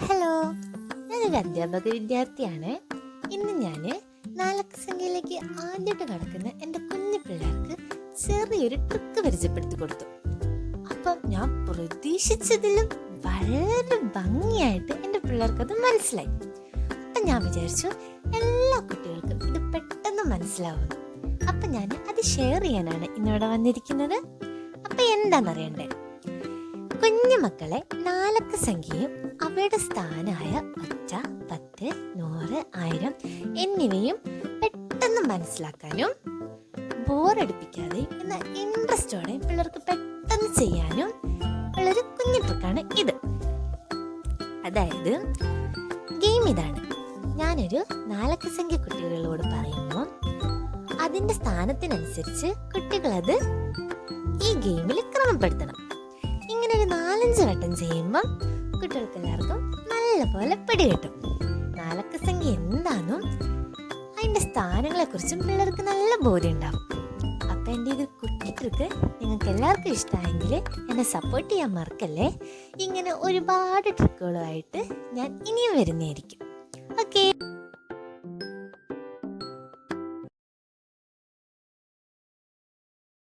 Hello, ഞാനൊരു അധ്യാപക വിദ്യാർത്ഥിയാണ്. ഇന്ന് ഞാൻ നാലക്ക സംഖ്യയിലേക്ക് ആദ്യമായിട്ട് കടക്കുന്ന എൻ്റെ കുഞ്ഞു പിള്ളേർക്ക് ചെറിയൊരു ട്രിക്ക് പരിചയപ്പെടുത്തി കൊടുത്തു. അപ്പം ഞാൻ പ്രതീക്ഷിച്ചതിലും വളരെ ഭംഗിയായിട്ട് എൻ്റെ പിള്ളേർക്കത് മനസ്സിലായി. അപ്പം ഞാൻ വിചാരിച്ചു എല്ലാ കുട്ടികൾക്കും ഇത് പെട്ടെന്ന് മനസ്സിലാവുന്നു. അപ്പം ഞാൻ അത് ഷെയർ ചെയ്യാനാണ് ഇന്നിവിടെ വന്നിരിക്കുന്നത്. അപ്പം എന്താണെന്നറിയണ്ടേ, കുഞ്ഞു മക്കളെ നാലക്ക സംഖ്യയും അവയുടെ സ്ഥാനമായ 1, 10, 100, 1000 എന്നിവയും പെട്ടെന്ന് മനസ്സിലാക്കാനും ബോറടിപ്പിക്കാതെയും എന്നാൽ ഇൻട്രസ്റ്റോടെ പിള്ളേർക്ക് പെട്ടെന്ന് ചെയ്യാനും ഉള്ളൊരു കുഞ്ഞു ട്രിക്കാണ് ഇത്. അതായത് ഗെയിം ഇതാണ്. ഞാനൊരു നാലക്ക സംഖ്യ കുട്ടികളോട് പറയുമ്പോൾ അതിൻ്റെ സ്ഥാനത്തിനനുസരിച്ച് കുട്ടികളത് ഈ ഗെയിമിൽ ക്രമപ്പെടുത്തണം. ഇങ്ങനെ ഒരു 4-5 വട്ടം ചെയ്യുമ്പം കുട്ടികൾക്ക് എല്ലാവർക്കും നല്ലപോലെ പിടികിട്ടും. നാലക്ക സംഖ്യ എന്താണെന്നും അതിൻ്റെ സ്ഥാനങ്ങളെക്കുറിച്ചും പിള്ളേർക്ക് നല്ല ബോധ്യം ഉണ്ടാവും. അപ്പം എൻ്റെ ഇത് കുട്ടി ട്രിക്ക് നിങ്ങൾക്ക് എല്ലാവർക്കും ഇഷ്ടമായെങ്കിൽ എന്നെ സപ്പോർട്ട് ചെയ്യാൻ മറക്കല്ലേ. ഇങ്ങനെ ഒരുപാട് ട്രിക്കുകളുമായിട്ട് ഞാൻ ഇനിയും വരുന്നതായിരിക്കും. ഓക്കേ.